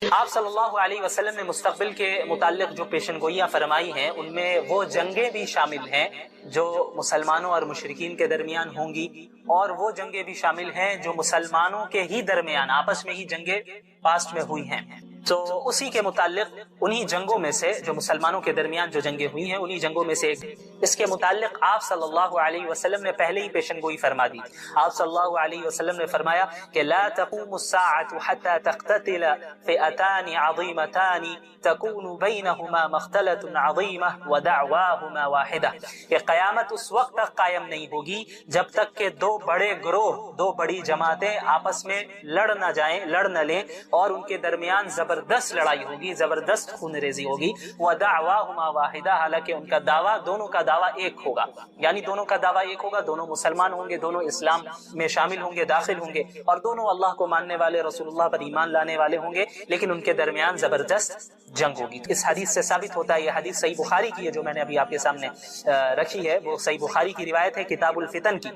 آپ صلی اللہ علیہ وسلم نے مستقبل کے متعلق جو پیشن گوئیاں فرمائی ہیں ان میں وہ جنگیں بھی شامل ہیں جو مسلمانوں اور مشرکین کے درمیان ہوں گی، اور وہ جنگیں بھی شامل ہیں جو مسلمانوں کے ہی درمیان آپس میں ہی جنگیں پاسٹ میں ہوئی ہیں۔ تو اسی کے متعلق انہی جنگوں میں سے جو مسلمانوں کے درمیان جو جنگیں ہوئی ہیں انہی جنگوں میں سے ایک اس کے متعلق آپ صلی اللہ علیہ وسلم نے پہلے ہی پیشن گوئی فرما دی۔ آپ صلی اللہ علیہ وسلم نے فرمایا کہ لا تقوم الساعة حتى تقتتل فئتان عظیمتان تكون بینہما مختلة عظیمة ودعواہما واحدہ، کہ قیامت اس وقت تک قائم نہیں ہوگی جب تک کہ دو بڑے گروہ، دو بڑی جماعتیں آپس میں لڑ نہ لیں اور ان کے درمیان زبردست لڑائی ہوگی، زبردست خون ریزی ہوگی۔ وَدَعْوَاهُمَا وَاحِدَةٌ، حالانکہ ان کا دعویٰ، دونوں کا دعویٰ ایک ہوگا، یعنی دونوں کا دعویٰ ایک ہوگا، دونوں مسلمان ہوں گے، دونوں اسلام میں شامل ہوں گے، داخل ہوں گے، اور دونوں اللہ کو ماننے والے، رسول اللہ پر ایمان لانے والے ہوں گے، لیکن ان کے درمیان زبردست جنگ ہوگی۔ اس حدیث سے ثابت ہوتا ہے، یہ حدیث صحیح بخاری کی ہے جو میں نے ابھی آپ کے سامنے رکھی ہے، وہ صحیح بخاری کی روایت ہے کتاب الفتن کی۔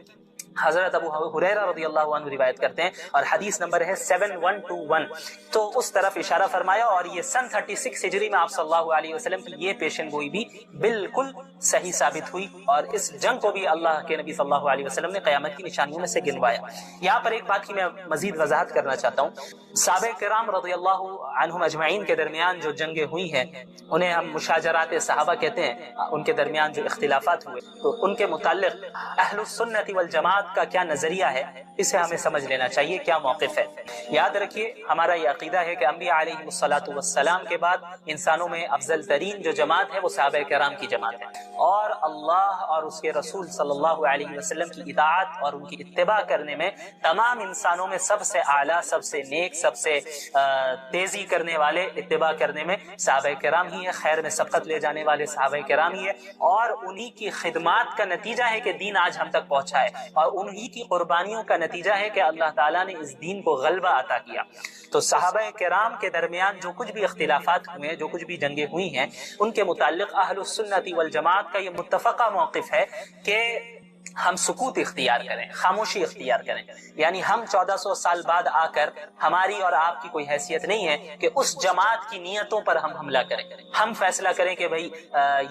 حضرت ابو ہریرہ رضی اللہ عنہ روایت کرتے ہیں اور حدیث نمبر ہے 7121۔ تو اس طرف اشارہ فرمایا، اور یہ سن 36 ہجری میں آپ صلی اللہ علیہ وسلم کی یہ پیشن گوئی بھی بالکل صحیح ثابت ہوئی، اور اس جنگ کو بھی اللہ کے نبی صلی اللہ علیہ وسلم نے قیامت کی نشانیوں میں سے گنوایا۔ یہاں پر ایک بات کی میں مزید وضاحت کرنا چاہتا ہوں، صحابہ کرام رضی اللہ عنہم اجمعین کے درمیان جو جنگیں ہوئی ہیں انہیں ہم مشاجرات صحابہ کہتے ہیں، ان کے درمیان جو اختلافات ہوئے تو ان کے متعلق اہل السنت والجماعت کا کیا نظریہ ہے، اسے ہمیں سمجھ لینا چاہیے، کیا موقف ہے۔ یاد رکھیے ہمارا یہ عقیدہ ہے کہ انبیاء علیہ السلام کے بعد انسانوں میں افضل ترین جو جماعت ہے وہ صحابہ کرام کی جماعت ہے، اور اللہ اور اس کے رسول صلی اللہ علیہ وسلم کی اطاعت اور ان کی اتباع کرنے میں تمام انسانوں میں سب سے اعلیٰ، سب سے نیک، سب سے تیزی کرنے والے اتباع کرنے میں صحابہ کرام ہی ہے، خیر میں سبقت لے جانے والے صحابہ کرام ہی ہے، اور انہی کی خدمات کا نتیجہ ہے کہ دین آج ہم تک پہنچا ہے، اور انہی کی قربانیوں کا نتیجہ ہے کہ اللہ تعالیٰ نے اس دین کو غلبہ عطا کیا۔ تو صحابہ کرام کے درمیان جو کچھ بھی اختلافات ہوئے، جو کچھ بھی جنگیں ہوئی ہیں، ان کے متعلق اہل السنت والجماعت کا یہ متفقہ موقف ہے کہ ہم سکوت اختیار کریں، خاموشی اختیار کریں، یعنی ہم 1400 سال بعد آ کر ہماری اور آپ کی کوئی حیثیت نہیں ہے کہ اس جماعت کی نیتوں پر ہم حملہ کریں، ہم فیصلہ کریں کہ بھئی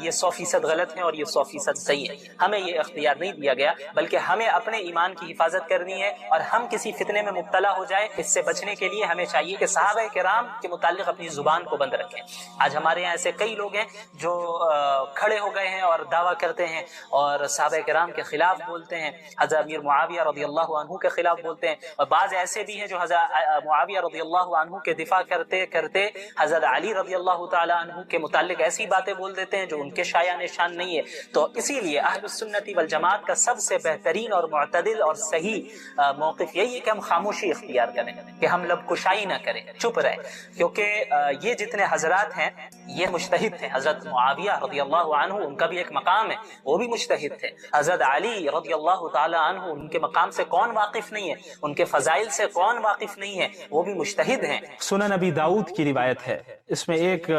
یہ 100% غلط ہے اور یہ 100% صحیح ہے، ہمیں یہ اختیار نہیں دیا گیا، بلکہ ہمیں اپنے ایمان کی حفاظت کرنی ہے، اور ہم کسی فتنے میں مبتلا ہو جائے اس سے بچنے کے لیے ہمیں چاہیے کہ صحابہ کرام کے متعلق اپنی زبان کو بند رکھیں۔ آج ہمارے یہاں ایسے کئی لوگ ہیں جو کھڑے ہو گئے ہیں اور دعویٰ کرتے ہیں اور صحابہ کرام کے خلاف بولتے ہیں، حضرت امیر معاویہ رضی اللہ عنہ کے خلاف بولتے ہیں، اور بعض ایسے بھی ہیں جو حضرت معاویہ رضی اللہ عنہ کے دفاع کرتے کرتے حضرت علی رضی اللہ تعالی عنہ کے متعلق ایسی باتیں بول دیتے ہیں جو ان کے شایع نشان نہیں ہے۔ تو اسی لیے اہل السنت والجماعت کا سب سے بہترین اور معتدل اور صحیح موقف یہی ہے کہ ہم خاموشی اختیار کریں، کہ ہم لب کشائی نہ کریں، چپ رہیں، کیونکہ یہ جتنے حضرات ہیں یہ مجتہد تھے۔ حضرت معاویہ رضی اللہ عنہ ان کا بھی ایک مقام ہے، وہ بھی مجتہد تھے۔ حضرت علی رضی اللہ تعالی عنہ ان کے مقام سے کون واقف نہیں ہے، ان کے فضائل سے کون واقف نہیں ہے، وہ بھی مجتہد ہیں۔ سنن نبی داؤد کی روایت ہے، اس میں ایک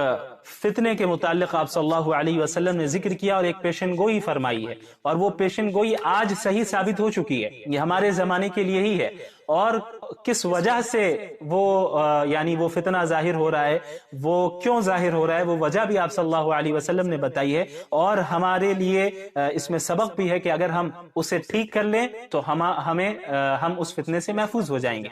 فتنے کے متعلق آپ صلی اللہ علیہ وسلم نے ذکر کیا اور ایک پیشن گوئی فرمائی ہے، اور وہ پیشن گوئی آج صحیح ثابت ہو چکی ہے، یہ ہمارے زمانے کے لیے ہی ہے، اور کس وجہ سے وہ یعنی وہ فتنہ ظاہر ہو رہا ہے، وہ کیوں ظاہر ہو رہا ہے، وہ وجہ بھی آپ صلی اللہ علیہ وسلم نے بتائی ہے، اور ہمارے لیے اس میں سبق بھی ہے کہ اگر ہم اسے ٹھیک کر لیں تو ہم اس فتنے سے محفوظ ہو جائیں گے۔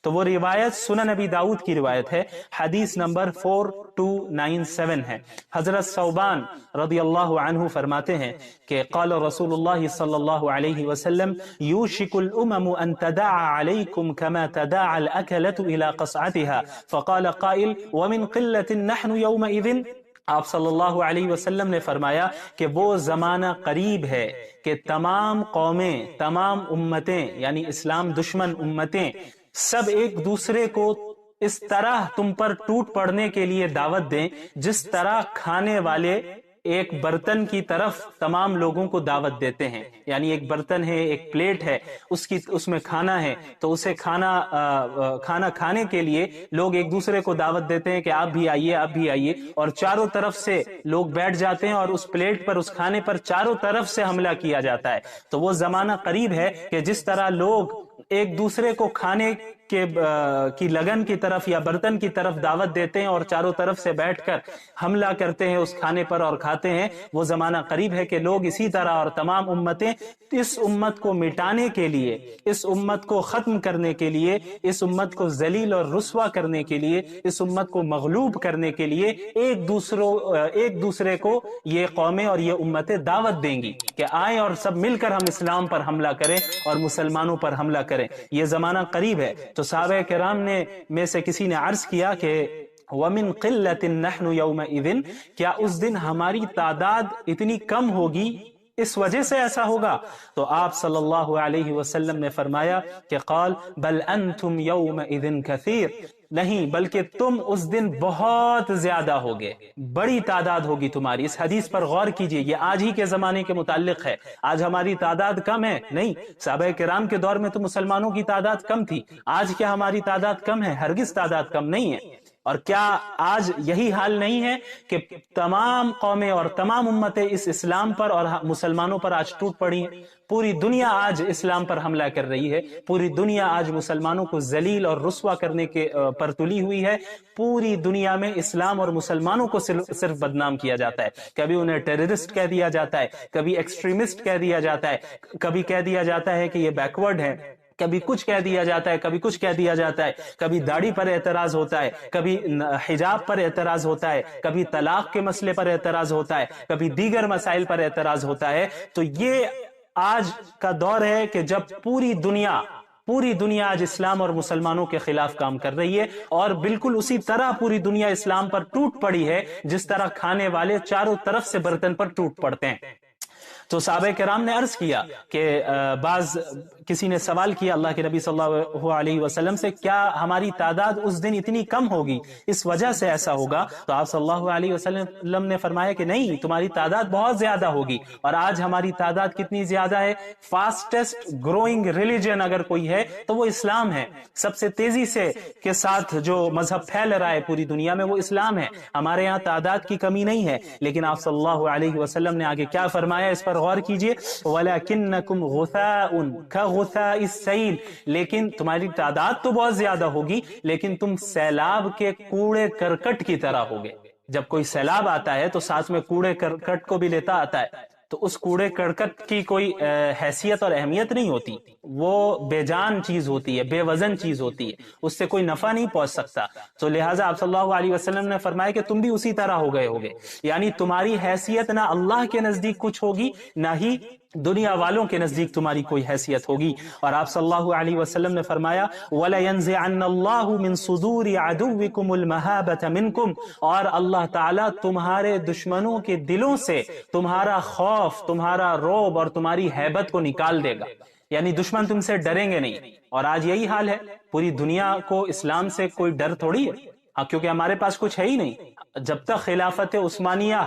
تو وہ روایت سنن نبی داؤد کی روایت ہے، حدیث نمبر 4297 ہے۔ حضرت ثوبان رضی اللہ عنہ فرماتے ہیں کہ قال رسول اللہ صلی اللہ علیہ وسلم یوشک الامم ان تداعى علیکم كما تداعى الاکلة الى قصعتها فقال قائل ومن قلة نحن یومئذ۔ آپ صلی اللہ علیہ وسلم نے فرمایا کہ وہ زمانہ قریب ہے کہ تمام قومیں، تمام امتیں، یعنی اسلام دشمن امتیں، سب ایک دوسرے کو اس طرح تم پر ٹوٹ پڑنے کے لیے دعوت دیں جس طرح کھانے والے ایک برتن کی طرف تمام لوگوں کو دعوت دیتے ہیں، یعنی ایک برتن ہے، ایک پلیٹ ہے، اس میں کھانا ہے، تو اسے کھانا کھانے کے لیے لوگ ایک دوسرے کو دعوت دیتے ہیں کہ آپ بھی آئیے، آپ بھی آئیے، اور چاروں طرف سے لوگ بیٹھ جاتے ہیں اور اس پلیٹ پر، اس کھانے پر چاروں طرف سے حملہ کیا جاتا ہے۔ تو وہ زمانہ قریب ہے کہ جس طرح لوگ ایک دوسرے کو کھانے کی لگن کی طرف یا برتن کی طرف دعوت دیتے ہیں اور چاروں طرف سے بیٹھ کر حملہ کرتے ہیں اس کھانے پر اور کھاتے ہیں، وہ زمانہ قریب ہے کہ لوگ اسی طرح اور تمام امتیں اس امت کو مٹانے کے لیے، اس امت کو ختم کرنے کے لیے، اس امت کو ذلیل اور رسوا کرنے کے لیے، اس امت کو مغلوب کرنے کے لیے ایک دوسرے کو یہ قومیں اور یہ امتیں دعوت دیں گی کہ آئیں اور سب مل کر ہم اسلام پر حملہ کریں اور مسلمانوں پر حملہ کریں۔ یہ زمانہ قریب ہے۔ تو صحابہ کرام میں سے کسی نے عرض کیا کہ وَمِن قِلَّةٍ نَحْنُ يَوْمَئِذٍ، کیا اس دن ہماری تعداد اتنی کم ہوگی، اس وجہ سے ایسا ہوگا؟ تو آپ صلی اللہ علیہ وسلم نے فرمایا کہ قال بل انتم یومئذ کثیر، نہیں بلکہ تم اس دن بہت زیادہ ہوگے، بڑی تعداد ہوگی تمہاری۔ اس حدیث پر غور کیجئے، یہ آج ہی کے زمانے کے متعلق ہے۔ آج ہماری تعداد کم ہے؟ نہیں، صحابہ کرام کے دور میں تو مسلمانوں کی تعداد کم تھی۔ آج کیا ہماری تعداد کم ہے؟ ہرگز تعداد کم نہیں ہے۔ اور کیا آج یہی حال نہیں ہے کہ تمام قومیں اور تمام امتیں اس اسلام پر اور مسلمانوں پر آج ٹوٹ پڑی ہیں؟ پوری دنیا آج اسلام پر حملہ کر رہی ہے، پوری دنیا آج مسلمانوں کو ذلیل اور رسوا کرنے کے پر تلی ہوئی ہے۔ پوری دنیا میں اسلام اور مسلمانوں کو صرف بدنام کیا جاتا ہے، کبھی انہیں ٹیررسٹ کہہ دیا جاتا ہے، کبھی ایکسٹریمسٹ کہہ دیا جاتا ہے، کبھی کہہ دیا جاتا ہے کہ یہ بیکورڈ ہے، کبھی کچھ کہہ دیا جاتا ہے، کبھی کچھ کہہ دیا جاتا ہے، کبھی داڑھی پر اعتراض ہوتا ہے، کبھی حجاب پر اعتراض ہوتا ہے، کبھی طلاق کے مسئلے پر اعتراض ہوتا ہے، کبھی دیگر مسائل پر اعتراض ہوتا ہے۔ تو یہ آج کا دور ہے کہ جب پوری دنیا آج اسلام اور مسلمانوں کے خلاف کام کر رہی ہے، اور بالکل اسی طرح پوری دنیا اسلام پر ٹوٹ پڑی ہے جس طرح کھانے والے چاروں طرف سے برتن پر ٹوٹ پڑتے ہیں۔ تو صحابہ کرام نے عرض کیا کہ کسی نے سوال کیا اللہ کے نبی صلی اللہ علیہ وسلم سے، کیا ہماری تعداد اس دن اتنی کم ہوگی، اس وجہ سے ایسا ہوگا؟ تو آپ صلی اللہ علیہ وسلم نے فرمایا کہ نہیں، تمہاری تعداد بہت زیادہ ہوگی۔ اور آج ہماری تعداد کتنی زیادہ ہے؟ فاسٹسٹ گروئنگ ریلیجن اگر کوئی ہے تو وہ اسلام ہے۔ سب سے تیزی سے کے ساتھ جو مذہب پھیل رہا ہے پوری دنیا میں وہ اسلام ہے۔ ہمارے یہاں تعداد کی کمی نہیں ہے، لیکن آپ صلی اللہ علیہ وسلم نے آگے کیا فرمایا، اس پر غور کیجئے، وَلَكِنَّكُمْ غُثَاءٌ كَغُثَاءِ السَّيْلِ، لیکن تمہاری تعداد تو بہت زیادہ ہوگی لیکن تم سیلاب کے کوڑے کرکٹ کی طرح ہوگے۔ جب کوئی سیلاب آتا ہے تو ساتھ میں کوڑے کرکٹ کو بھی لیتا آتا ہے، تو اس کوڑے کرکٹ کی کوئی حیثیت اور اہمیت نہیں ہوتی، وہ بے جان چیز ہوتی ہے، بے وزن چیز ہوتی ہے، اس سے کوئی نفع نہیں پہنچ سکتا۔ تو لہٰذا آپ صلی اللہ علیہ وسلم نے فرمایا کہ تم بھی اسی طرح ہو گئے ہوگے، یعنی تمہاری حیثیت نہ اللہ کے نزدیک کچھ ہوگی، نہ ہی دنیا والوں کے نزدیک تمہاری کوئی حیثیت ہوگی۔ اور آپ صلی اللہ علیہ وسلم نے فرمایا وَلَيَنزِعَنَّ اللَّهُ مِن صُدُورِ عَدُوِّكُمُ الْمَهَابَةَ مِنْكُمْ، اور اللہ تعالیٰ تمہارے دشمنوں کے دلوں سے تمہارا خوف، تمہارا رعب اور تمہاری ہیبت کو نکال دے گا، یعنی دشمن تم سے ڈریں گے نہیں۔ اور آج یہی حال ہے، پوری دنیا کو اسلام سے کوئی ڈر تھوڑی ہے، کیونکہ ہمارے پاس کچھ ہے ہی نہیں۔ جب تک خلافت عثمانیہ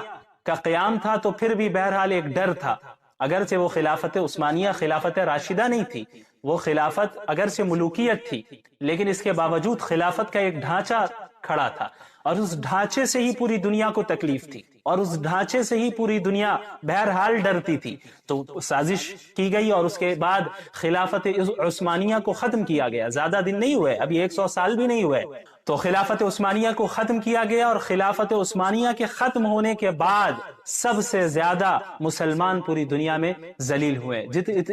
کا قیام تھا تو پھر بھی بہرحال ایک ڈر تھا، اگرچہ وہ خلافت عثمانیہ خلافت راشدہ نہیں تھی، وہ خلافت اگرچہ ملوکیت تھی، لیکن اس کے باوجود خلافت کا ایک ڈھانچہ کھڑا تھا، اور اس ڈھانچے سے ہی پوری دنیا کو تکلیف تھی، اور اس ڈھانچے سے ہی پوری دنیا بہرحال ڈرتی تھی۔ تو سازش کی گئی اور اس کے بعد خلافت عثمانیہ کو ختم کیا گیا۔ زیادہ دن نہیں ہوئے، ابھی 100 سال بھی نہیں ہوئے، تو خلافت عثمانیہ کو ختم کیا گیا، اور خلافت عثمانیہ کے ختم ہونے کے بعد سب سے زیادہ مسلمان پوری دنیا میں ذلیل ہوئے۔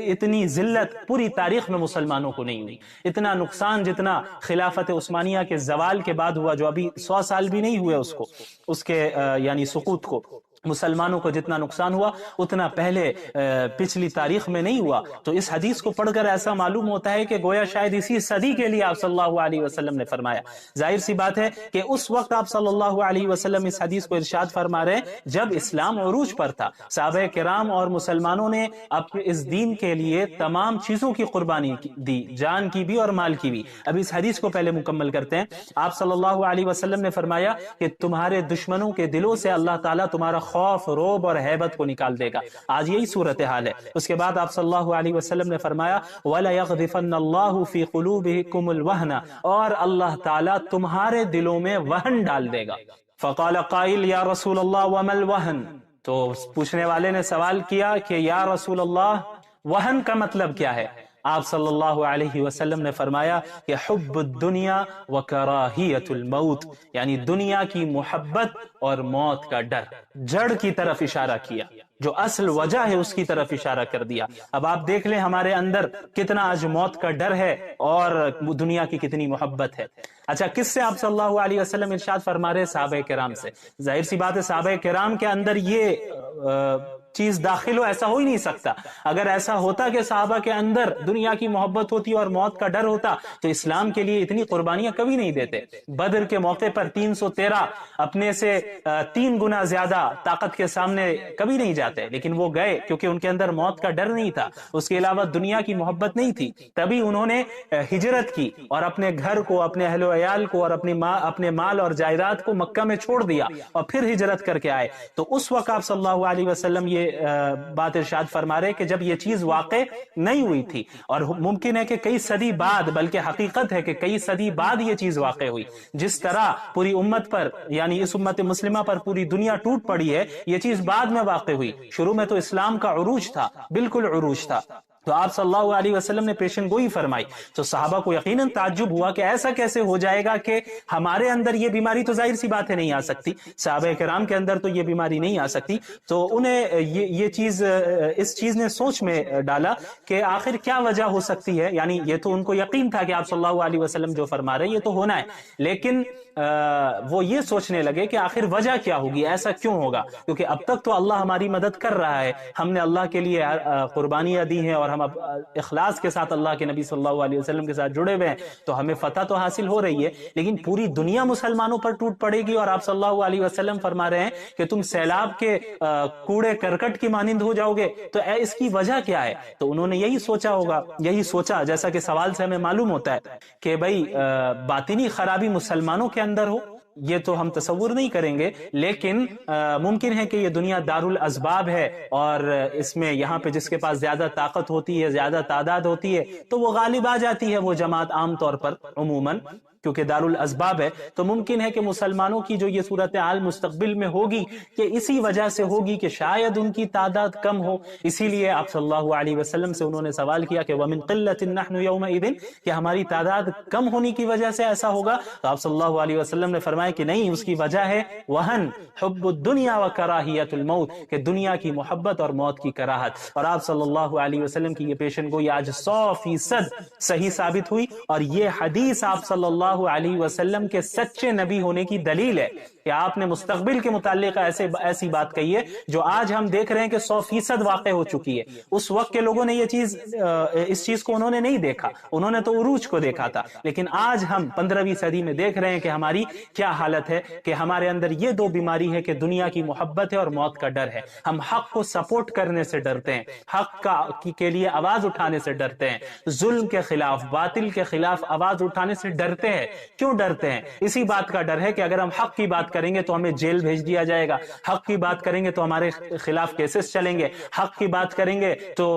اتنی ذلت پوری تاریخ میں مسلمانوں کو نہیں ہوئی، اتنا نقصان جتنا خلافت عثمانیہ کے زوال کے بعد ہوا، جو ابھی 100 سال بھی نہیں ہوئے اس کے یعنی سقوط کو، مسلمانوں کو جتنا نقصان ہوا اتنا پہلے پچھلی تاریخ میں نہیں ہوا۔ تو اس حدیث کو پڑھ کر ایسا معلوم ہوتا ہے کہ گویا شاید اسی صدی کے لیے آپ صلی اللہ علیہ وسلم نے فرمایا۔ ظاہر سی بات ہے کہ اس وقت آپ صلی اللہ علیہ وسلم اس حدیث کو ارشاد فرما رہے ہیں جب اسلام عروج پر تھا، صحابہ کرام اور مسلمانوں نے اپنے اس دین کے لیے تمام چیزوں کی قربانی دی، جان کی بھی اور مال کی بھی۔ اب اس حدیث کو پہلے مکمل کرتے ہیں۔ آپ صلی اللہ علیہ وسلم نے فرمایا کہ تمہارے دشمنوں کے دلوں سے اللہ تعالیٰ تمہارا خوف، رعب اور ہیبت کو نکال دے گا۔ آج یہی صورتحال ہے۔ اس کے بعد آپ صلی اللہ علیہ وسلم نے فرمایا وَلَيَغْذِفَنَّ اللَّهُ فِي قُلُوبِكُمُ الْوَهْنَ، اور اللہ تعالیٰ تمہارے دلوں میں وہن ڈال دے گا۔ فقال قائل یا رسول اللہ وما الوہن، تو پوچھنے والے نے سوال کیا کہ یا رسول اللہ وہن کا مطلب کیا ہے؟ آپ صلی اللہ علیہ وسلم نے فرمایا کہ حب الدنیا و کراہیت الموت، یعنی دنیا کی محبت اور موت کا ڈر، جڑ کی طرف اشارہ کیا، جو اصل وجہ ہے اس کی طرف اشارہ کر دیا۔ اب آپ دیکھ لیں ہمارے اندر کتنا آج موت کا ڈر ہے اور دنیا کی کتنی محبت ہے۔ اچھا، کس سے آپ صلی اللہ علیہ وسلم ارشاد فرما رہے؟ صحابہ کرام سے۔ ظاہر سی بات ہے صحابہ کرام کے اندر یہ چیز داخل ہو، ایسا ہو ہی نہیں سکتا۔ اگر ایسا ہوتا کہ صحابہ کے اندر دنیا کی محبت ہوتی اور موت کا ڈر ہوتا تو اسلام کے لیے اتنی قربانیاں کبھی نہیں دیتے۔ بدر کے موقع پر 313 اپنے سے 3 گنا زیادہ طاقت کے سامنے کبھی نہیں جاتے، لیکن وہ گئے کیونکہ ان کے اندر موت کا ڈر نہیں تھا، اس کے علاوہ دنیا کی محبت نہیں تھی، تبھی انہوں نے ہجرت کی اور اپنے گھر کو، اپنے اہل و عیال کو اور اپنے مال اور جائیداد کو مکہ میں چھوڑ دیا اور پھر ہجرت کر کے آئے۔ تو اس وقت آپ صلی اللہ علیہ وسلم یہ بات ارشاد فرما رہے کہ جب یہ چیز واقع نہیں ہوئی تھی، اور ممکن ہے کہ کئی صدی بعد، بلکہ حقیقت ہے کہ کئی صدی بعد یہ چیز واقع ہوئی۔ جس طرح پوری امت پر، یعنی اس امت مسلمہ پر پوری دنیا ٹوٹ پڑی ہے، یہ چیز بعد میں واقع ہوئی۔ شروع میں تو اسلام کا عروج تھا، بالکل عروج تھا، تو آپ صلی اللہ علیہ وسلم نے پیشن گوئی فرمائی۔ تو صحابہ کو یقیناً تعجب ہوا کہ ایسا کیسے ہو جائے گا کہ ہمارے اندر یہ بیماری تو ظاہر سی بات ہے نہیں آ سکتی، صحابہ کرام کے اندر تو یہ بیماری نہیں آ سکتی۔ تو انہیں یہ چیز، اس چیز نے سوچ میں ڈالا کہ آخر کیا وجہ ہو سکتی ہے۔ یعنی یہ تو ان کو یقین تھا کہ آپ صلی اللہ علیہ وسلم جو فرما رہے یہ تو ہونا ہے، لیکن وہ یہ سوچنے لگے کہ آخر وجہ کیا ہوگی، ایسا کیوں ہوگا، کیونکہ اب تک تو اللہ ہماری مدد کر رہا ہے، ہم نے اللہ کے لیے قربانیاں دی ہیں اور ہم اب اخلاص کے ساتھ اللہ کے نبی صلی اللہ علیہ وسلم کے ساتھ جڑے ہوئے ہیں، تو ہمیں فتح تو حاصل ہو رہی ہے، لیکن پوری دنیا مسلمانوں پر ٹوٹ پڑے گی اور آپ صلی اللہ علیہ وسلم فرما رہے ہیں کہ تم سیلاب کے کوڑے کرکٹ کی مانند ہو جاؤ گے، تو اس کی وجہ کیا ہے؟ تو انہوں نے یہی سوچا ہوگا، یہی سوچا جیسا کہ سوال سے ہمیں معلوم ہوتا ہے کہ بھئی باطنی خرابی مسلمانوں کے اندر ہو، یہ تو ہم تصور نہیں کریں گے، لیکن ممکن ہے کہ یہ دنیا دارالاسباب ہے اور اس میں یہاں پہ جس کے پاس زیادہ طاقت ہوتی ہے، زیادہ تعداد ہوتی ہے، تو وہ غالب آ جاتی ہے وہ جماعت عام طور پر عموماً، کیونکہ دارالاسباب ہے۔ تو ممکن ہے کہ مسلمانوں کی جو یہ صورتحال مستقبل میں ہوگی کہ اسی وجہ سے ہوگی کہ شاید ان کی تعداد کم ہو، اسی لیے آپ صلی اللہ علیہ وسلم سے انہوں نے سوال کیا کہ وَمِن قِلَّةٍ نَحْنُ يَوْمَئِذٍ، کہ ہماری تعداد کم ہونے کی وجہ سے ایسا ہوگا؟ تو آپ صلی اللہ علیہ وسلم نے فرمایا کہ نہیں، اس کی وجہ ہے وہن حب الدنیا و کراہیت الموت، کہ دنیا کی محبت اور موت کی کراہت۔ اور آپ صلی اللہ علیہ وسلم کی یہ پیشن گوئی آج 100% صحیح ثابت ہوئی، اور یہ حدیث آپ صلی اللہ علیہ وسلم کے سچے نبی ہونے کی دلیل ہے کہ آپ نے مستقبل کے متعلق ایسی بات کہی ہے جو آج ہم دیکھ رہے ہیں کہ 100% واقع ہو چکی ہے۔ اس وقت کے لوگوں نے یہ چیز، اس چیز کو انہوں نے نہیں دیکھا، انہوں نے تو عروج کو دیکھا تھا، لیکن آج ہم 15ویں صدی میں دیکھ رہے ہیں کہ ہماری کیا حالت ہے، کہ ہمارے اندر یہ دو بیماری ہے کہ دنیا کی محبت ہے اور موت کا ڈر ہے۔ ہم حق کو سپورٹ کرنے سے ڈرتے ہیں، حق کے لیے آواز اٹھانے سے ڈرتے ہیں، ظلم کے خلاف، باطل کے خلاف آواز اٹھانے سے ڈرتے ہیں۔ کیوں ڈرتے ہیں؟ اسی بات کا ڈر ہے کہ اگر ہم حق کی بات کریں گے تو ہمیں جیل بھیج دیا جائے گا، حق کی بات کریں گے تو ہمارے خلاف کیسز چلیں گے، حق کی بات کریں گے تو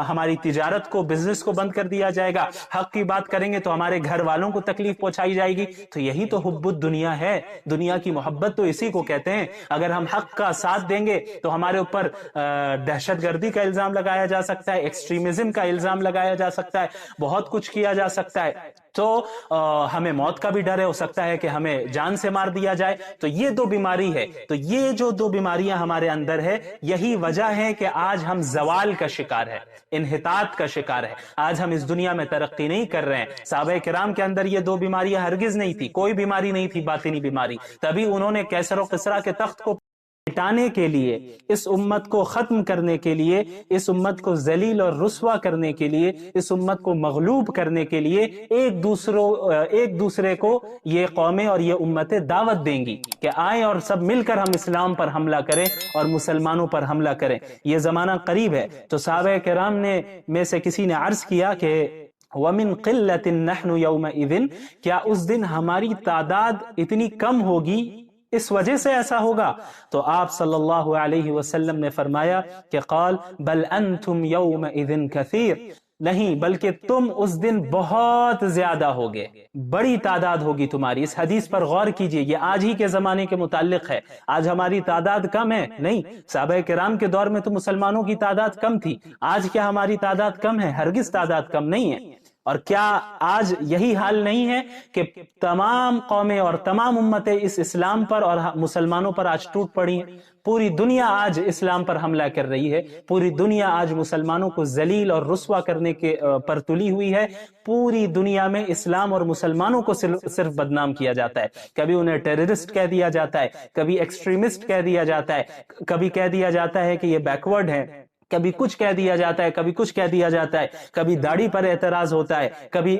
ہماری تجارت کو، بزنس کو بند کر دیا جائے گا، حق کی بات کریں گے تو ہمارے گھر والوں کو تکلیف پہنچائی جائے گی۔ تو یہی تو حب الدنیا ہے، دنیا کی محبت تو اسی کو کہتے ہیں۔ اگر ہم حق کا ساتھ دیں گے تو ہمارے اوپر دہشت گردی کا الزام لگایا جا سکتا ہے، ایکسٹریمزم کا الزام لگایا جا سکتا ہے، بہت کچھ کیا جا سکتا ہے، تو ہمیں موت کا بھی ڈر ہے، ہو سکتا ہے کہ ہمیں جان سے مار دیا جائے۔ تو یہ دو بیماری ہے، تو یہ جو دو بیماریاں ہمارے اندر ہے، یہی وجہ ہے کہ آج ہم زوال کا شکار ہے، انحطاط کا شکار ہے، آج ہم اس دنیا میں ترقی نہیں کر رہے ہیں۔ صحابہ کرام کے اندر یہ دو بیماریاں ہرگز نہیں تھی، کوئی بیماری نہیں تھی باطنی بیماری، تبھی انہوں نے کیسر و قسرا کے تخت کو مٹانے کے لیے، اس امت کو ختم کرنے کے لیے، اس امت کو ذلیل اور رسوا کرنے کے لیے، اس امت کو مغلوب کرنے کے لیے ایک دوسرے کو یہ قومیں اور یہ امتیں دعوت دیں گی کہ آئیں اور سب مل کر ہم اسلام پر حملہ کریں اور مسلمانوں پر حملہ کریں۔ یہ زمانہ قریب ہے۔ تو صحابہ کرام میں سے کسی نے عرض کیا کہ وَمِن قِلَّةٍ نَحْنُ يَوْمَئِذٍ، کیا اس دن ہماری تعداد اتنی کم ہوگی، اس وجہ سے ایسا ہوگا؟ تو آپ صلی اللہ علیہ وسلم نے فرمایا کہ قال بل انتم یومئذ کثیر، نہیں بلکہ تم اس دن بہت زیادہ ہوگے، بڑی تعداد ہوگی تمہاری۔ اس حدیث پر غور کیجئے، یہ آج ہی کے زمانے کے متعلق ہے۔ آج ہماری تعداد کم ہے؟ نہیں، صحابہ کرام کے دور میں تو مسلمانوں کی تعداد کم تھی۔ آج کیا ہماری تعداد کم ہے؟ ہرگز تعداد کم نہیں ہے۔ اور کیا آج یہی حال نہیں ہے کہ تمام قومیں اور تمام امتیں اس اسلام پر اور مسلمانوں پر آج ٹوٹ پڑی ہیں؟ پوری دنیا آج اسلام پر حملہ کر رہی ہے، پوری دنیا آج مسلمانوں کو ذلیل اور رسوا کرنے کے پر تلی ہوئی ہے۔ پوری دنیا میں اسلام اور مسلمانوں کو صرف بدنام کیا جاتا ہے، کبھی انہیں ٹیررسٹ کہہ دیا جاتا ہے، کبھی ایکسٹریمسٹ کہہ دیا جاتا ہے، کبھی کہہ دیا جاتا ہے کہ یہ بیکورڈ ہے، کبھی کچھ کہہ دیا جاتا ہے، کبھی کچھ کہہ دیا جاتا ہے، کبھی داڑھی پر اعتراض ہوتا ہے، کبھی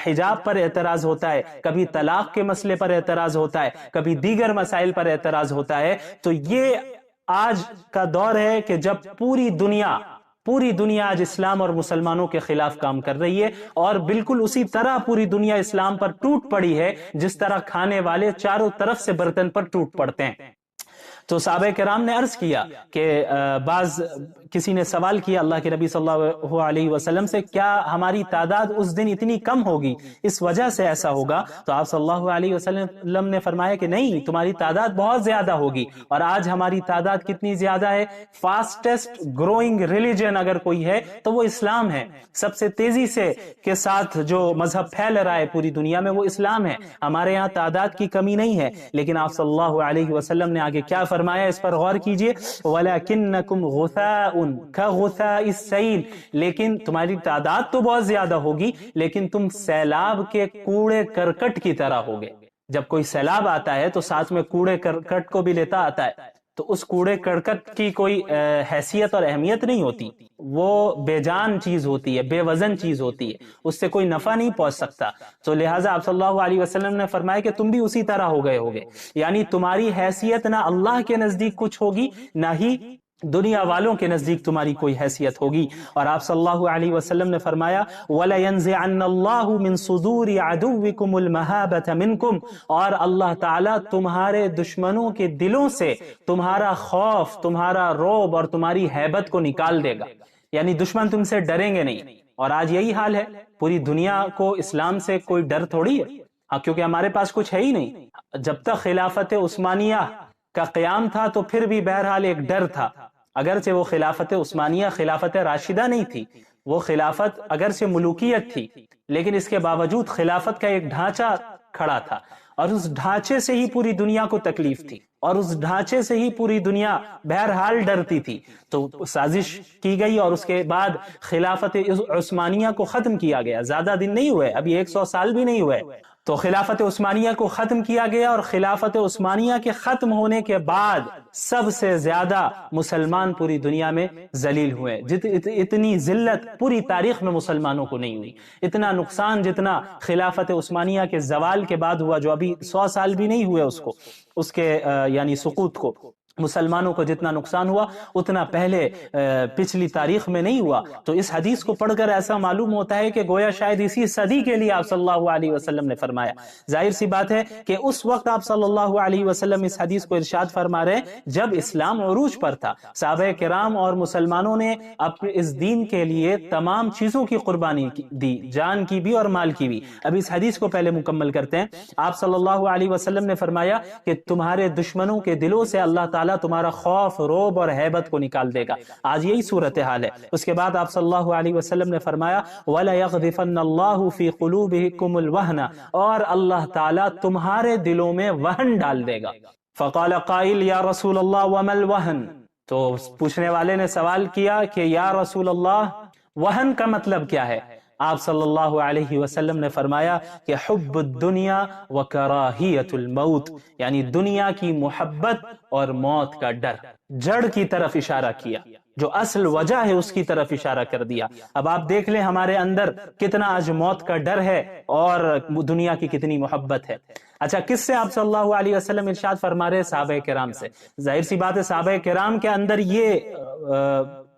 حجاب پر اعتراض ہوتا ہے، کبھی طلاق کے مسئلے پر اعتراض ہوتا ہے، کبھی دیگر مسائل پر اعتراض ہوتا ہے۔ تو یہ آج کا دور ہے کہ جب پوری دنیا آج اسلام اور مسلمانوں کے خلاف کام کر رہی ہے، اور بالکل اسی طرح پوری دنیا اسلام پر ٹوٹ پڑی ہے جس طرح کھانے والے چاروں طرف سے برتن پر ٹوٹ پڑتے ہیں۔ تو صحابہ کرام نے عرض کیا کہ کسی نے سوال کیا اللہ کے نبی صلی اللہ علیہ وسلم سے، کیا ہماری تعداد اس دن اتنی کم ہوگی، اس وجہ سے ایسا ہوگا؟ تو آپ صلی اللہ علیہ وسلم نے فرمایا کہ نہیں، تمہاری تعداد بہت زیادہ ہوگی۔ اور آج ہماری تعداد کتنی زیادہ ہے؟ فاسٹسٹ گروئنگ ریلیجن اگر کوئی ہے تو وہ اسلام ہے۔ سب سے تیزی سے کے ساتھ جو مذہب پھیل رہا ہے پوری دنیا میں وہ اسلام ہے۔ ہمارے یہاں تعداد کی کمی نہیں ہے، لیکن آپ صلی اللہ علیہ وسلم نے آگے کیا فرمایا، اس پر غور کیجئے، وَلَكِنَّكُمْ غُثَاءٌ كَغُثَاءِ السَّيْلِ، لیکن تمہاری تعداد تو بہت زیادہ ہوگی لیکن تم سیلاب کے کوڑے کرکٹ کی طرح ہوگے۔ جب کوئی سیلاب آتا ہے تو ساتھ میں کوڑے کرکٹ کو بھی لیتا آتا ہے، تو اس کوڑے کرکٹ کی کوئی حیثیت اور اہمیت نہیں ہوتی، وہ بے جان چیز ہوتی ہے، بے وزن چیز ہوتی ہے، اس سے کوئی نفع نہیں پہنچ سکتا۔ تو لہٰذا آپ صلی اللہ علیہ وسلم نے فرمایا کہ تم بھی اسی طرح ہو گئے ہوگے، یعنی تمہاری حیثیت نہ اللہ کے نزدیک کچھ ہوگی، نہ ہی دنیا والوں کے نزدیک تمہاری کوئی حیثیت ہوگی۔ اور آپ صلی اللہ علیہ وسلم نے فرمایا وَلَيَنزِعَنَّ اللَّهُ مِن صُدُورِ عَدُوِّكُمُ الْمَهَابَةَ مِنْكُمْ، اور اللہ تعالیٰ تمہارے دشمنوں کے دلوں سے تمہارا خوف، تمہارا رعب اور تمہاری ہیبت کو نکال دے گا، یعنی دشمن تم سے ڈریں گے نہیں۔ اور آج یہی حال ہے، پوری دنیا کو اسلام سے کوئی ڈر تھوڑی ہے، کیونکہ ہمارے پاس کچھ ہے ہی نہیں۔ جب تک خلافت عثمانیہ کا قیام تھا تو پھر بھی بہرحال ایک ڈر تھا، اگرچہ وہ خلافت عثمانیہ خلافت راشدہ نہیں تھی، وہ خلافت اگرچہ ملوکیت تھی، لیکن اس کے باوجود خلافت کا ایک ڈھانچہ کھڑا تھا، اور اس ڈھانچے سے ہی پوری دنیا کو تکلیف تھی، اور اس ڈھانچے سے ہی پوری دنیا بہرحال ڈرتی تھی۔ تو سازش کی گئی اور اس کے بعد خلافت عثمانیہ کو ختم کیا گیا۔ زیادہ دن نہیں ہوئے، ابھی 100 سال بھی نہیں ہوئے، تو خلافت عثمانیہ کو ختم کیا گیا، اور خلافت عثمانیہ کے ختم ہونے کے بعد سب سے زیادہ مسلمان پوری دنیا میں ذلیل ہوئے۔ اتنی ذلت پوری تاریخ میں مسلمانوں کو نہیں ہوئی، اتنا نقصان جتنا خلافت عثمانیہ کے زوال کے بعد ہوا، جو ابھی 100 سال بھی نہیں ہوئے اس کے یعنی سقوط کو، مسلمانوں کو جتنا نقصان ہوا اتنا پہلے پچھلی تاریخ میں نہیں ہوا۔ تو اس حدیث کو پڑھ کر ایسا معلوم ہوتا ہے کہ گویا شاید اسی صدی کے لیے آپ صلی اللہ علیہ وسلم نے فرمایا۔ ظاہر سی بات ہے کہ اس وقت آپ صلی اللہ علیہ وسلم اس حدیث کو ارشاد فرما رہے ہیں جب اسلام عروج پر تھا، صحابہ کرام اور مسلمانوں نے اپنے اس دین کے لیے تمام چیزوں کی قربانی دی، جان کی بھی اور مال کی بھی۔ اب اس حدیث کو پہلے مکمل کرتے ہیں۔ آپ صلی اللہ علیہ وسلم نے فرمایا کہ تمہارے دشمنوں کے دلوں سے اللہ تعالیٰ تمہارا خوف، رعب اور ہیبت کو نکال دے گا۔ آج یہی صورتحال ہے۔ اس کے بعد آپ صلی اللہ علیہ وسلم نے فرمایا وَلَيَغْذِفَنَّ اللَّهُ فِي قُلُوبِكُمُ الْوَهْنَ، اور اللہ تعالیٰ تمہارے دلوں میں وہن ڈال دے گا۔ فَقَالَ قَائِلٌ يَا رَسُولَ اللَّهِ وَمَا الْوَهْنُ، تو پوچھنے والے نے سوال کیا کہ یا رسول اللہ وہن کا مطلب کیا ہے؟ آپ صلی اللہ علیہ وسلم نے فرمایا کہ حب الدنیا وکراہیت الموت، یعنی دنیا کی محبت اور موت کا ڈر۔ جڑ کی طرف اشارہ کیا، جو اصل وجہ ہے اس کی طرف اشارہ کر دیا۔ اب آپ دیکھ لیں ہمارے اندر کتنا آج موت کا ڈر ہے اور دنیا کی کتنی محبت ہے۔ اچھا، کس سے آپ صلی اللہ علیہ وسلم ارشاد فرما رہے؟ صحابہ کرام سے۔ ظاہر سی بات ہے صحابہ کرام کے اندر یہ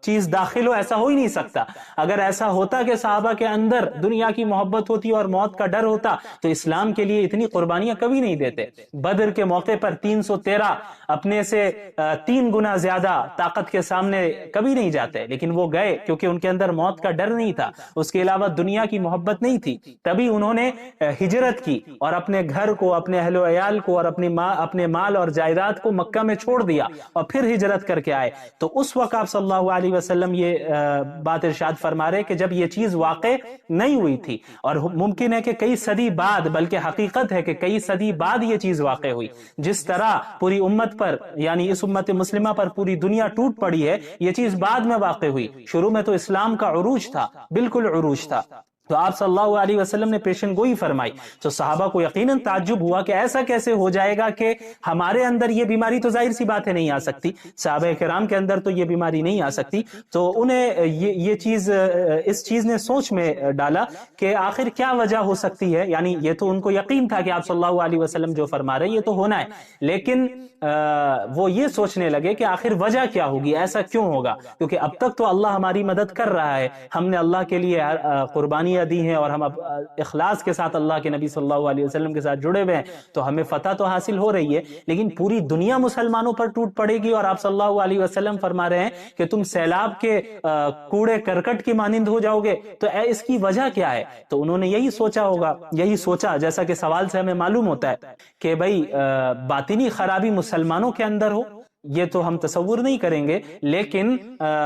چیز داخل ہو، ایسا ہو ہی نہیں سکتا۔ اگر ایسا ہوتا کہ صحابہ کے اندر دنیا کی محبت ہوتی اور موت کا ڈر ہوتا تو اسلام کے لیے اتنی قربانیاں کبھی نہیں دیتے۔ بدر کے موقع پر 313 اپنے سے 3 گنا زیادہ طاقت کے سامنے کبھی نہیں جاتے، لیکن وہ گئے کیونکہ ان کے اندر موت کا ڈر نہیں تھا، اس کے علاوہ دنیا کی محبت نہیں تھی، تبھی انہوں نے ہجرت کی اور اپنے گھر کو، اپنے اہل و عیال کو اور اپنے مال اور جائیداد کو مکہ میں چھوڑ دیا اور پھر ہجرت کر کے آئے۔ تو اس وقت آپ صلی اللہ علیہ وسلم یہ بات ارشاد فرما رہے کہ جب یہ چیز واقع نہیں ہوئی تھی، اور ممکن ہے کہ کئی صدی بعد، بلکہ حقیقت ہے کہ کئی صدی بعد یہ چیز واقع ہوئی، جس طرح پوری امت پر، یعنی اس امت مسلمہ پر پوری دنیا ٹوٹ پڑی ہے، یہ چیز بعد میں واقع ہوئی۔ شروع میں تو اسلام کا عروج تھا، بالکل عروج تھا۔ تو آپ صلی اللہ علیہ وسلم نے پیشن گوئی فرمائی تو صحابہ کو یقیناً تعجب ہوا کہ ایسا کیسے ہو جائے گا کہ ہمارے اندر یہ بیماری، تو ظاہر سی بات ہے نہیں آ سکتی، صحابہ کرام کے اندر تو یہ بیماری نہیں آ سکتی۔ تو انہیں یہ چیز، اس چیز نے سوچ میں ڈالا کہ آخر کیا وجہ ہو سکتی ہے، یعنی یہ تو ان کو یقین تھا کہ آپ صلی اللہ علیہ وسلم جو فرما رہے یہ تو ہونا ہے، لیکن وہ یہ سوچنے لگے کہ آخر وجہ کیا ہوگی، ایسا کیوں ہوگا، کیونکہ اب تک تو اللہ ہماری مدد کر رہا ہے، ہم نے اللہ کے لیے قربانیاں دی ہیں اور ہم اب اخلاص کے ساتھ اللہ کے نبی صلی اللہ علیہ وسلم کے ساتھ جڑے ہوئے ہیں، تو ہمیں فتح تو حاصل ہو رہی ہے، لیکن پوری دنیا مسلمانوں پر ٹوٹ پڑے گی اور آپ صلی اللہ علیہ وسلم فرما رہے ہیں کہ تم سیلاب کے کوڑے کرکٹ کی مانند ہو جاؤ گے، تو اس کی وجہ کیا ہے؟ تو انہوں نے یہی سوچا ہوگا، یہی سوچا جیسا کہ سوال سے ہمیں معلوم ہوتا ہے کہ بھائی باطنی خرابی مسلمانوں کے اندر ہو، یہ تو ہم تصور نہیں کریں گے، لیکن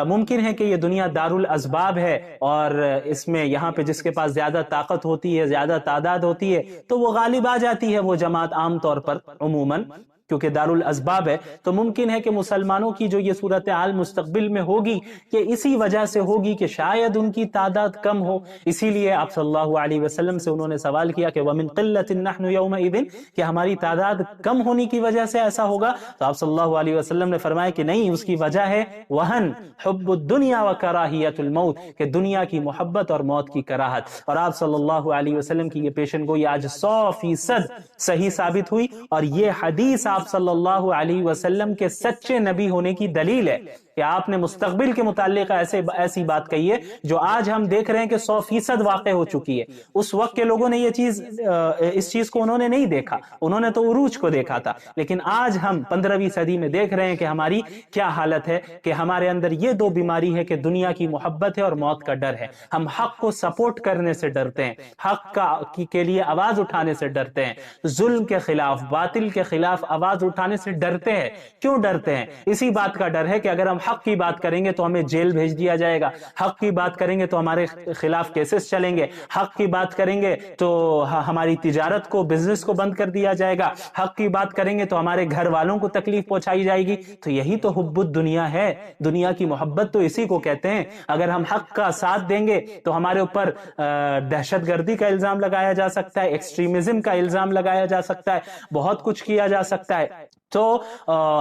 ممکن ہے کہ یہ دنیا دارالاسباب ہے اور اس میں یہاں پہ جس کے پاس زیادہ طاقت ہوتی ہے، زیادہ تعداد ہوتی ہے، تو وہ غالب آ جاتی ہے وہ جماعت عام طور پر عموماً، کیونکہ دارالاسباب ہے۔ تو ممکن ہے کہ مسلمانوں کی جو یہ صورتحال مستقبل میں ہوگی کہ اسی وجہ سے ہوگی کہ شاید ان کی تعداد کم ہو، اسی لیے آپ صلی اللہ علیہ وسلم سے انہوں نے سوال کیا کہ وَمِن قِلَّةٍ نَحْنُ يَوْمَئِذٍ، کہ ہماری تعداد کم ہونے کی وجہ سے ایسا ہوگا؟ تو آپ صلی اللہ علیہ وسلم نے فرمایا کہ نہیں، اس کی وجہ ہے وہن حب الدنیا وکراہیت الموت، کہ دنیا کی محبت اور موت کی کراہت۔ اور آپ صلی اللہ علیہ وسلم کی یہ پیشن گوئی آج 100% صحیح ثابت ہوئی، اور یہ حدیث آپ صلی اللہ علیہ وسلم کے سچے نبی ہونے کی دلیل ہے کہ آپ نے مستقبل کے متعلق ایسی بات کہی ہے جو آج ہم دیکھ رہے ہیں کہ 100% واقع ہو چکی ہے۔ اس وقت کے لوگوں نے یہ چیز، اس چیز کو انہوں نے نہیں دیکھا، انہوں نے تو عروج کو دیکھا تھا، لیکن آج ہم 15ویں صدی میں دیکھ رہے ہیں کہ ہماری کیا حالت ہے، کہ ہمارے اندر یہ دو بیماری ہے کہ دنیا کی محبت ہے اور موت کا ڈر ہے۔ ہم حق کو سپورٹ کرنے سے ڈرتے ہیں، حق کے لیے آواز اٹھانے سے ڈرتے ہیں، ظلم کے خلاف، باطل کے خلاف آواز اٹھانے سے ڈرتے ہیں۔ کیوں ڈرتے ہیں؟ اسی بات کا ڈر ہے کہ اگر ہم حق کی بات کریں گے تو ہمیں جیل بھیج دیا جائے گا، حق کی بات کریں گے تو ہمارے خلاف کیسز چلیں گے، حق کی بات کریں گے تو ہماری تجارت کو، بزنس کو بند کر دیا جائے گا، حق کی بات کریں گے تو ہمارے گھر والوں کو تکلیف پہنچائی جائے گی۔ تو یہی تو حب الدنیا ہے، دنیا کی محبت تو اسی کو کہتے ہیں۔ اگر ہم حق کا ساتھ دیں گے تو ہمارے اوپر دہشت گردی کا الزام لگایا جا سکتا ہے، ایکسٹریمزم کا الزام لگایا جا سکتا ہے، بہت کچھ کیا جا سکتا ہے۔ تو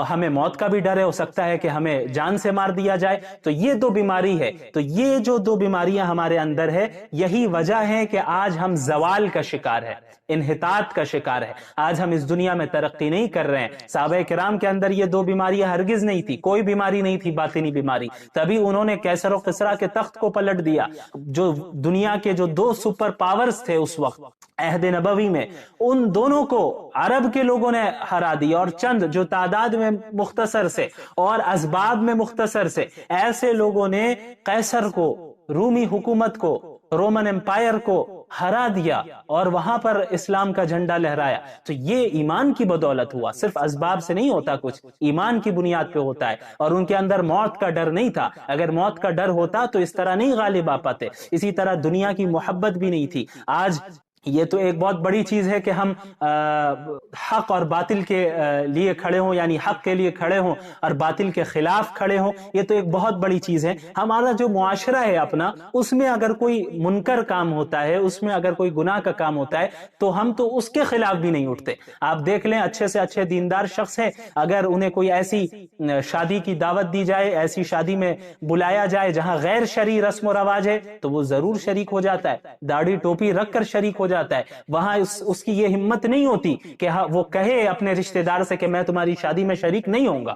ہمیں موت کا بھی ڈر ہے، ہو سکتا ہے کہ ہمیں جان سے مار دیا جائے۔ تو یہ دو بیماری ہے، تو یہ جو دو بیماریاں ہمارے اندر ہے، یہی وجہ ہے کہ آج ہم زوال کا شکار ہے، انحطاط کا شکار ہے، آج ہم اس دنیا میں ترقی نہیں کر رہے ہیں۔ صحابہ کرام کے اندر یہ دو بیماریاں ہرگز نہیں تھی، کوئی بیماری نہیں تھی باطنی بیماری، تبھی انہوں نے کیسر و قصرا کے تخت کو پلٹ دیا۔ جو دنیا کے جو دو سپر پاورز تھے اس وقت عہد نبوی میں، ان دونوں کو عرب کے لوگوں نے ہرا دیا، اور چند جو تعداد میں مختصر سے اور اسباب میں مختصر سے ایسے لوگوں نے قیصر کو، رومی حکومت کو، رومن امپائر کو ہرا دیا اور وہاں پر اسلام کا جھنڈا لہرایا۔ تو یہ ایمان کی بدولت ہوا، صرف اسباب سے نہیں ہوتا کچھ، ایمان کی بنیاد پہ ہوتا ہے۔ اور ان کے اندر موت کا ڈر نہیں تھا، اگر موت کا ڈر ہوتا تو اس طرح نہیں غالب آ پاتے۔ اسی طرح دنیا کی محبت بھی نہیں تھی۔ آج یہ تو ایک بہت بڑی چیز ہے کہ ہم حق اور باطل کے لیے کھڑے ہوں، یعنی حق کے لیے کھڑے ہوں اور باطل کے خلاف کھڑے ہوں، یہ تو ایک بہت بڑی چیز ہے۔ ہمارا جو معاشرہ ہے اپنا، اس میں اگر کوئی منکر کام ہوتا ہے، اس میں اگر کوئی گناہ کا کام ہوتا ہے تو ہم تو اس کے خلاف بھی نہیں اٹھتے۔ آپ دیکھ لیں، اچھے سے اچھے دیندار شخص ہے، اگر انہیں کوئی ایسی شادی کی دعوت دی جائے، ایسی شادی میں بلایا جائے جہاں غیر شرعی رسم و رواج ہے، تو وہ ضرور شریک ہو جاتا ہے، داڑھی ٹوپی رکھ کر شریک ہو جاتا ہے۔ وہاں اس کی یہ ہمت نہیں ہوتی کہ وہ کہے اپنے رشتہ دار سے کہ میں تمہاری شادی میں شریک نہیں ہوں گا،